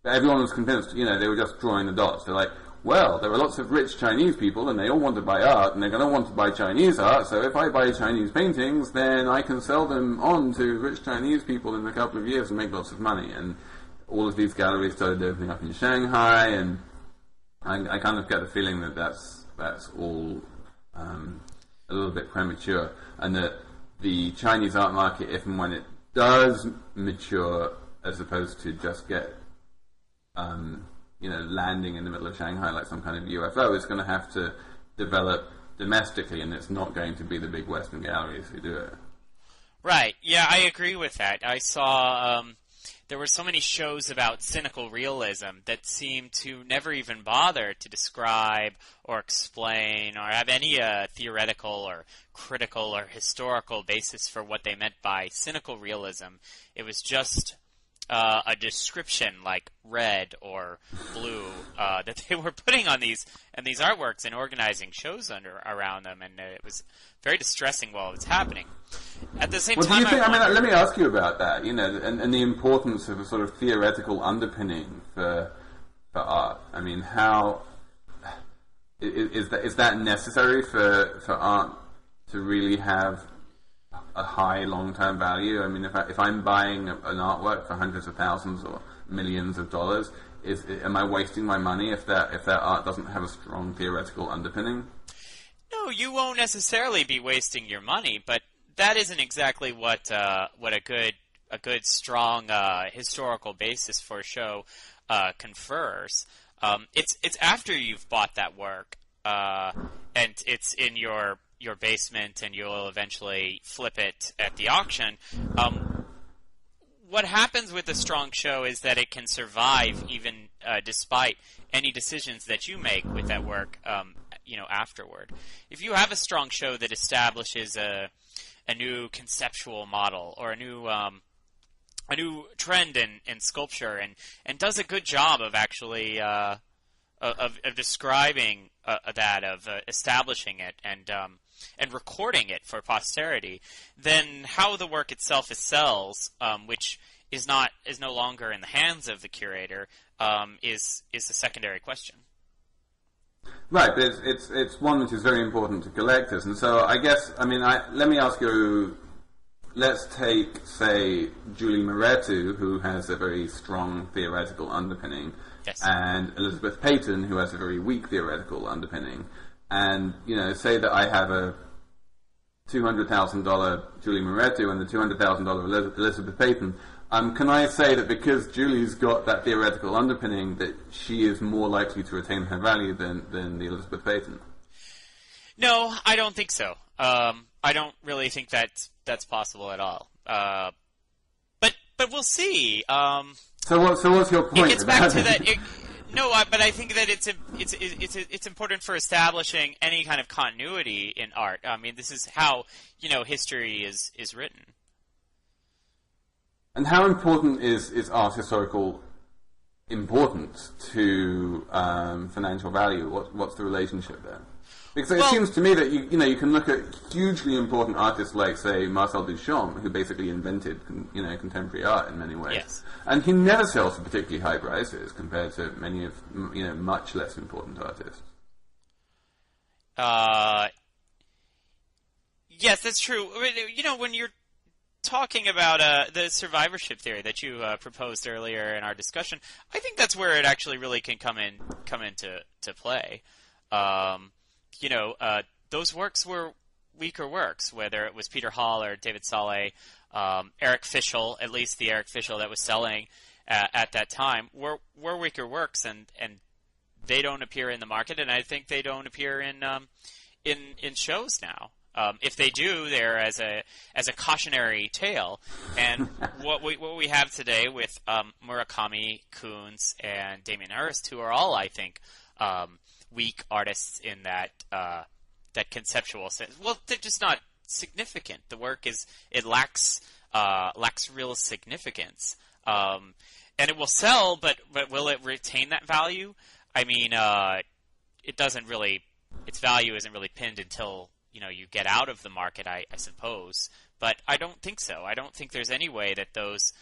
But everyone was convinced, they were just drawing the dots. They're like, well, there are lots of rich Chinese people and they all want to buy art and they're going to want to buy Chinese art, so if I buy Chinese paintings, then I can sell them on to rich Chinese people in a couple of years and make lots of money. And all of these galleries started opening up in Shanghai, and I kind of get the feeling that that's all a little bit premature, and that the Chinese art market, if and when it does mature, as opposed to just get landing in the middle of Shanghai like some kind of UFO, is going to have to develop domestically, and it's not going to be the big Western galleries who do it. Right. Yeah, I agree with that. I saw there were so many shows about cynical realism that seemed to never even bother to describe or explain or have any theoretical or critical or historical basis for what they meant by cynical realism. It was just a description like red or blue that they were putting on these artworks and organizing shows around them, and it was very distressing while it's happening. At the same time, let me ask you about that. And the importance of a sort of theoretical underpinning for art. I mean, how is that necessary for art to really have a high long-term value? I mean, if I'm buying an artwork for hundreds of thousands or millions of dollars, am I wasting my money if that art doesn't have a strong theoretical underpinning? No, you won't necessarily be wasting your money, but that isn't exactly what a good strong historical basis for a show confers. It's after you've bought that work and it's in your basement and you'll eventually flip it at the auction. What happens with a strong show is that it can survive even despite any decisions that you make with that work afterward. If you have a strong show that establishes a new conceptual model or a new trend in sculpture and does a good job of actually of describing that, of establishing it and recording it for posterity, then how the work itself sells, which is no longer in the hands of the curator, is a secondary question. Right, but it's one which is very important to collectors, and so I guess let me ask you. Let's take, say, Julie Moretu, who has a very strong theoretical underpinning, yes, and Elizabeth Peyton, who has a very weak theoretical underpinning, and say that I have a $200,000 Julie Moretu and the $200,000 Elizabeth Peyton. can I say that because Julie's got that theoretical underpinning, that she is more likely to retain her value than the Elizabeth patent? No, I don't think so. I don't really think that's possible at all. But we'll see. So what's your point? It gets back to that. But I think that it's important for establishing any kind of continuity in art. I mean, this is how history is written. And how important is art historical importance to financial value? What's the relationship there? Because it seems to me that you can look at hugely important artists like, say, Marcel Duchamp, who basically invented contemporary art in many ways, yes. And he never sells for particularly high prices compared to many of much less important artists. Yes, that's true. When you're talking about the survivorship theory that you proposed earlier in our discussion, I think that's where it actually really can come into play. Those works were weaker works, whether it was Peter Hall or David Saleh, Eric Fischl, at least the Eric Fischl that was selling at that time, were weaker works, and they don't appear in the market, and I think they don't appear in shows now. If they do, they're as a cautionary tale. And what we have today with Murakami, Koons, and Damien Hirst, who are all, I think, weak artists in that conceptual sense. Well, they're just not significant. The work lacks real significance, and it will sell, but will it retain that value? I mean, it doesn't really. Its value isn't really pinned until you get out of the market, I suppose. But I don't think so. I don't think there's any way that those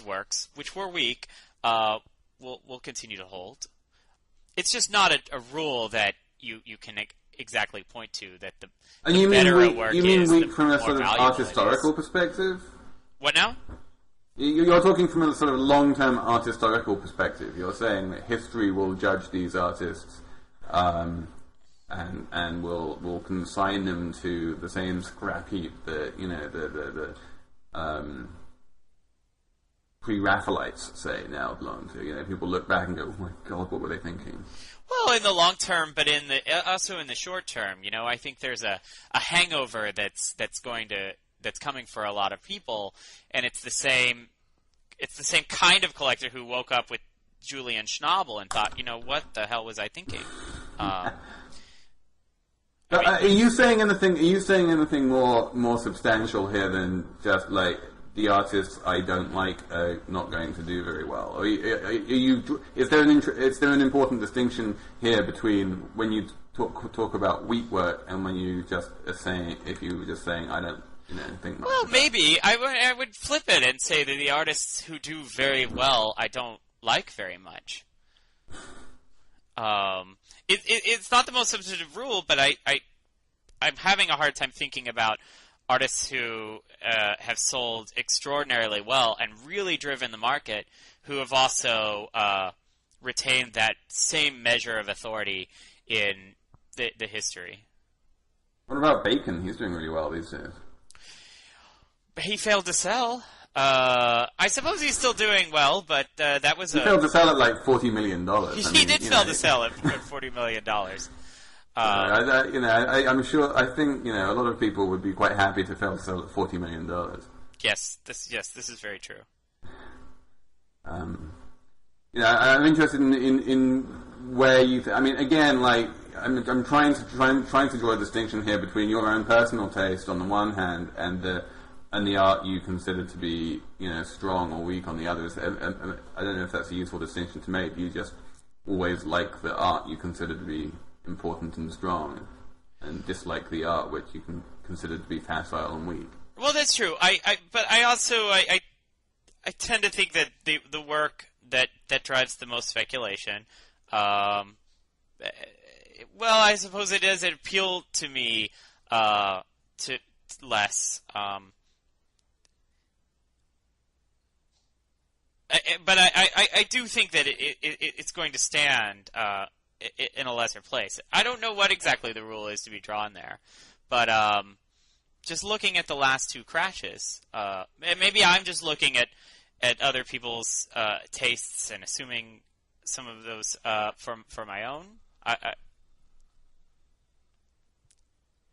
works, which were weak, will continue to hold. It's just not a rule that you can exactly point to that the better a work is. You mean weak from a sort of art historical perspective? What now? You're talking from a sort of long-term art historical perspective. You're saying that history will judge these artists and will consign them to the same scrap heap that the pre-Raphaelites say now belong to. People look back and go, "Oh my God, what were they thinking?" Well, in the long term, but also in the short term, I think there's a hangover that's coming for a lot of people, and it's the same kind of collector who woke up with Julian Schnabel and thought, what the hell was I thinking? Are you saying anything more substantial here than just like the artists I don't like are not going to do very well? Is there an important distinction here between when you talk about weak work and when you just are saying, if you were just saying I don't think much? Well, maybe I would flip it and say that the artists who do very well I don't like very much. It's not the most substantive rule, but I'm having a hard time thinking about artists who have sold extraordinarily well and really driven the market, who have also retained that same measure of authority in the history. What about Bacon? He's doing really well these days. He failed to sell. I suppose he's still doing well, but that was he failed to sell at like $40 million. He did fail to sell at $40 million. I'm sure. I think a lot of people would be quite happy to fail to sell at $40 million. Yes, this is very true. I'm interested in where you. I mean, again, like I'm trying to draw a distinction here between your own personal taste on the one hand and the art you consider to be strong or weak on the others. I don't know if that's a useful distinction to make. You just always like the art you consider to be important and strong, and dislike the art which you can consider to be facile and weak. Well, that's true. But I also I tend to think that the work that drives the most speculation, well, I suppose it does appeal to me to less. But I do think that it's going to stand in a lesser place. I don't know what exactly the rule is to be drawn there, but just looking at the last two crashes, maybe I'm just looking at at other people's tastes and assuming some of those for my own.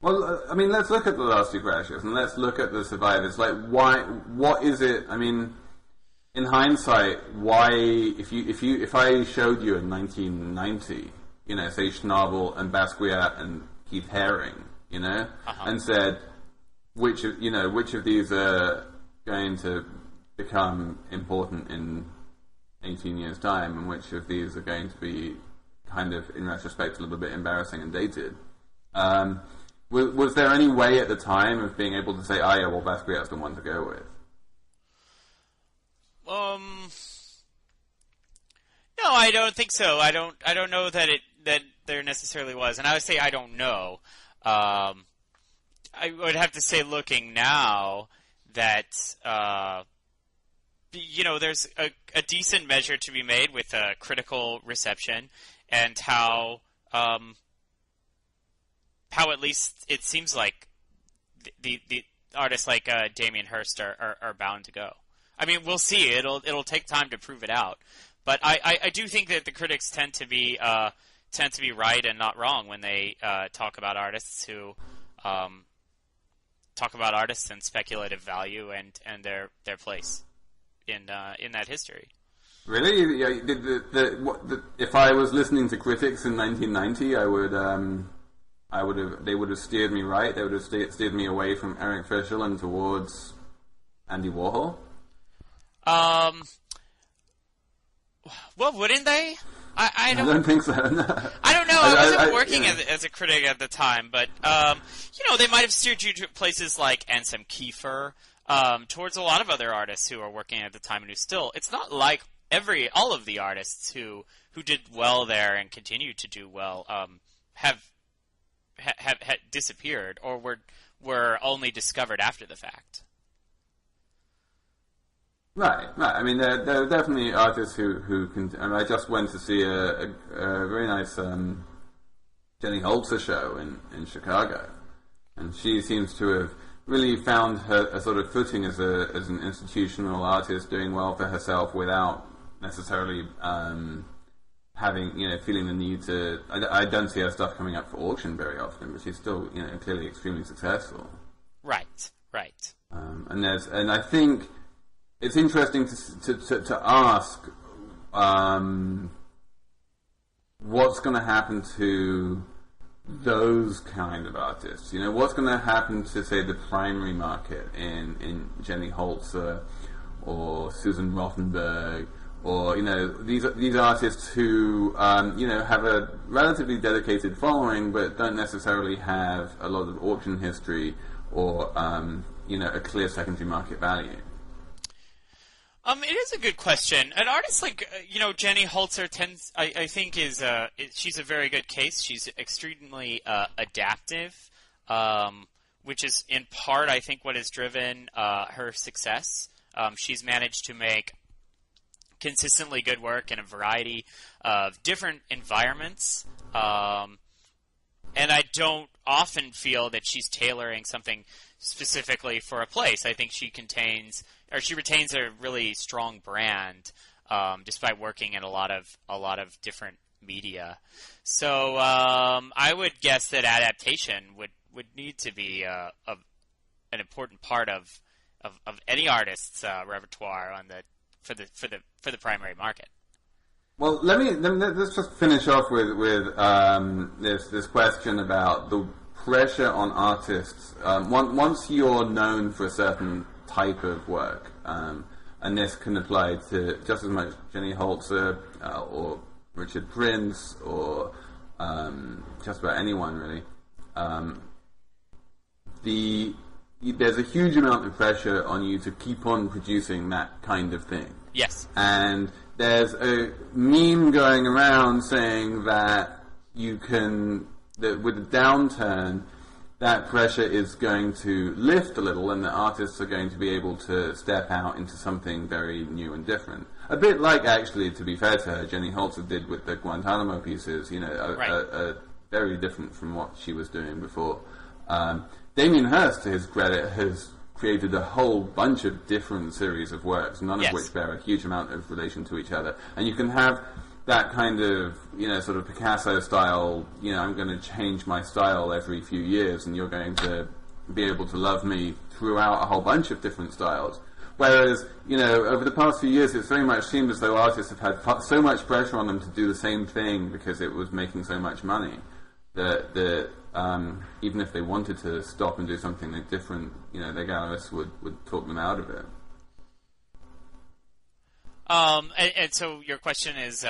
Well, I mean, let's look at the last two crashes and let's look at the survivors. Like, why? What is it? I mean, in hindsight, why? If I showed you in 1990, say Schnabel and Basquiat and Keith Haring, and said which of these are going to become important in 18 years' time, and which of these are going to be kind of, in retrospect, a little bit embarrassing and dated. Was there any way at the time of being able to say, yeah, well, Basquiat's the one to go with? No, I don't think so. I don't know that there necessarily was, and I would say I don't know. I would have to say, looking now, that there's a decent measure to be made with a critical reception, and how at least it seems like the artists like Damien Hirst are bound to go. I mean, we'll see. It'll take time to prove it out, but I do think that the critics tend to be right and not wrong when they talk about artists who talk about artists and speculative value and their place in that history. Really? Yeah, if I was listening to critics in 1990, they would have steered me right. They would have steered me away from Eric Fischl and towards Andy Warhol. Well, wouldn't they? I don't think so. No. I don't know. I wasn't working as a critic at the time, but they might have steered you to places like Anselm Kiefer, towards a lot of other artists who are working at the time and who still. It's not like all of the artists who did well there and continue to do well have disappeared or were only discovered after the fact. Right. I mean, there are definitely artists who can. I mean, I just went to see a very nice Jenny Holzer show in Chicago, and she seems to have really found a sort of footing as an institutional artist, doing well for herself without necessarily having feeling the need to. I don't see her stuff coming up for auction very often, but she's still clearly extremely successful. Right. And I think. It's interesting to ask what's going to happen to those kind of artists. What's going to happen to, say, the primary market in Jenny Holzer or Susan Rothenberg or these artists who have a relatively dedicated following but don't necessarily have a lot of auction history or a clear secondary market value. It is a good question. An artist like, Jenny Holzer I think she's a very good case. She's extremely adaptive, which is in part, I think, what has driven her success. She's managed to make consistently good work in a variety of different environments. And I don't often feel that she's tailoring something specifically for a place. I think she retains a really strong brand, despite working in a lot of different media. So I would guess that adaptation would need to be an important part of any artist's repertoire for the primary market. Well, let's just finish off with this question about the pressure on artists. Once you're known for a certain type of work, and this can apply to just as much Jenny Holzer or Richard Prince or just about anyone really. There's a huge amount of pressure on you to keep on producing that kind of thing. Yes. And there's a meme going around saying that that with the downturn, that pressure is going to lift a little and the artists are going to be able to step out into something very new and different. A bit like, actually, to be fair to her, Jenny Holzer did with the Guantanamo pieces, very different from what she was doing before. Damien Hirst, to his credit, has created a whole bunch of different series of works, none of Yes. which bear a huge amount of relation to each other. And you can have that kind of, sort of Picasso style, I'm going to change my style every few years and you're going to be able to love me throughout a whole bunch of different styles. Whereas, over the past few years, it's very much seemed as though artists have had so much pressure on them to do the same thing because it was making so much money that even if they wanted to stop and do something different, their gallerists would talk them out of it. And so your question is,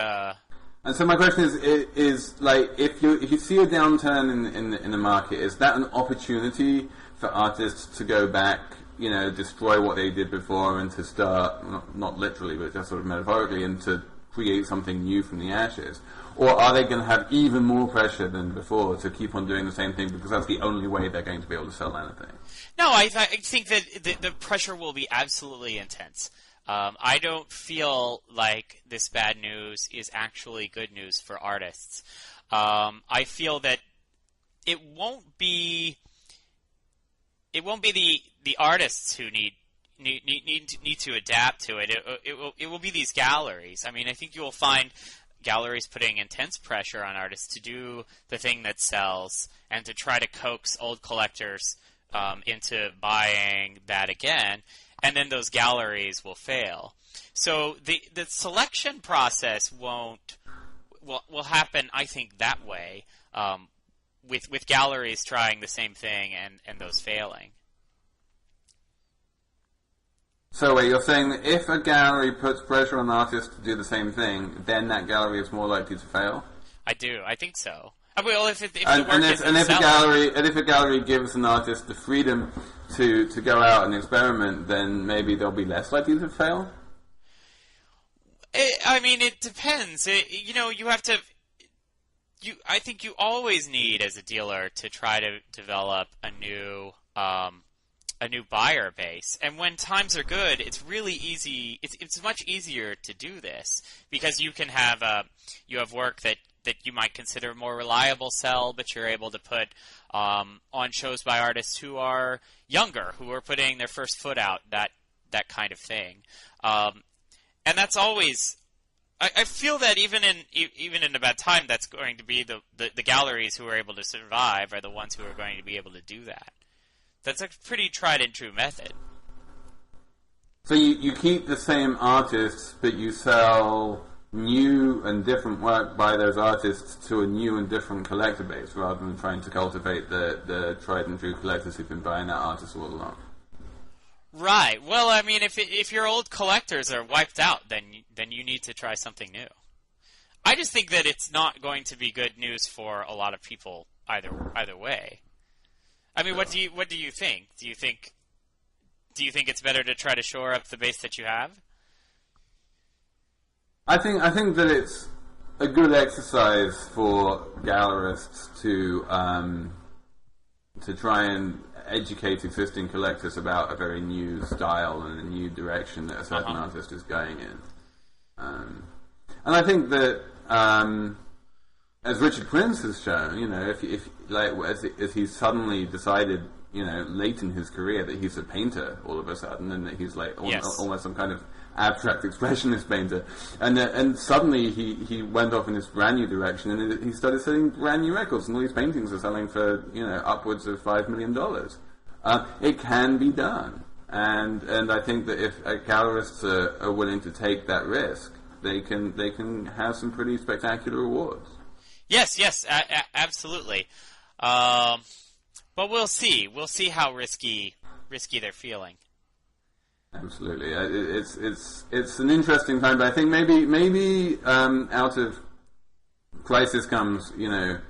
And so my question is like, if you see a downturn in the market, is that an opportunity for artists to go back, destroy what they did before and to start, not literally, but just sort of metaphorically, and to create something new from the ashes? Or are they going to have even more pressure than before to keep on doing the same thing because that's the only way they're going to be able to sell anything? No, I think that the pressure will be absolutely intense. I don't feel like this bad news is actually good news for artists. I feel that it won't be the artists who need to adapt to it. It will be these galleries. I mean, I think you will find galleries putting intense pressure on artists to do the thing that sells and to try to coax old collectors into buying that again, and then those galleries will fail. So the selection process will happen, I think, that way, with galleries trying the same thing and those failing. So wait, you're saying that if a gallery puts pressure on artists to do the same thing, then that gallery is more likely to fail? I do. I think so. Well, if a gallery gives an artist the freedom to go out and experiment, then maybe they'll be less likely to fail? I mean, it depends. You have to. I think you always need, as a dealer, to try to develop a new buyer base. And when times are good, it's really easy. It's much easier to do this because you can have you have work that you might consider more reliable sell, but you're able to put on shows by artists who are younger, who are putting their first foot out, that kind of thing. And that's always. I feel that even in a bad time, that's going to be the galleries who are able to survive are the ones who are going to be able to do that. That's a pretty tried and true method. So you keep the same artists, but you sell new and different work by those artists to a new and different collector base, rather than trying to cultivate the tried and true collectors who've been buying that artist all along. Right. Well, I mean, if your old collectors are wiped out, then you need to try something new. I just think that it's not going to be good news for a lot of people either way. I mean, what do you think? Do you think it's better to try to shore up the base that you have? I think that it's a good exercise for gallerists to try and educate existing collectors about a very new style and a new direction that a certain artist is going in. And I think that, as Richard Prince has shown, if he's suddenly decided, late in his career that he's a painter all of a sudden, and that he's almost some kind of abstract expressionist painter, and suddenly he went off in this brand new direction, and he started selling brand new records, and all these paintings are selling for upwards of $5 million. It can be done, and I think that if gallerists are willing to take that risk, they can have some pretty spectacular rewards. Yes, absolutely. But we'll see. We'll see how risky they're feeling. Absolutely, it's an interesting time, but I think maybe out of crisis comes, it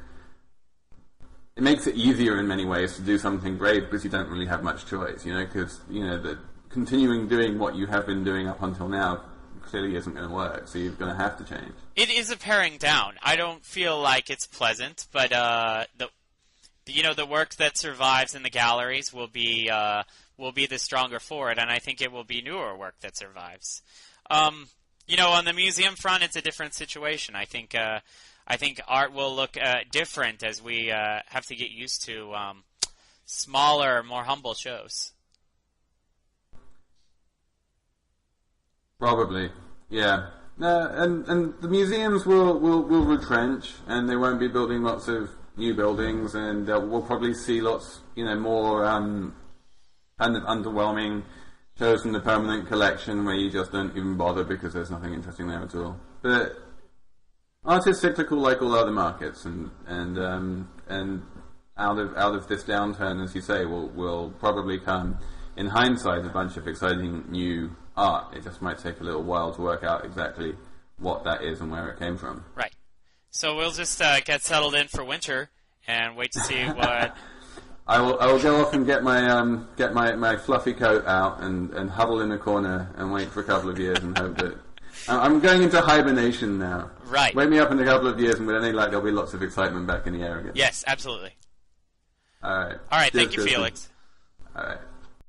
makes it easier in many ways to do something brave because you don't really have much choice, because the continuing doing what you have been doing up until now clearly isn't going to work, so you're going to have to change. It is a paring down. I don't feel like it's pleasant, but the work that survives in the galleries will be the stronger for it, and I think it will be newer work that survives. On the museum front, it's a different situation. I think art will look different as we have to get used to smaller, more humble shows. Probably, yeah. And the museums will retrench, and they won't be building lots of new buildings, and we'll probably see lots, more kind of underwhelming shows from the permanent collection where you just don't even bother because there's nothing interesting there at all. But art is cyclical like all other markets, and out of this downturn, as you say, will probably come, in hindsight, a bunch of exciting new art. It just might take a little while to work out exactly what that is and where it came from. Right. So we'll just get settled in for winter and wait to see what. I will go off and get my fluffy coat out and huddle in a corner and wait for a couple of years and hope that I'm going into hibernation now. Right. Wake me up in a couple of years and with any luck there'll be lots of excitement back in the air again. Yes, absolutely. All right. All right. Thank you, Felix. All right.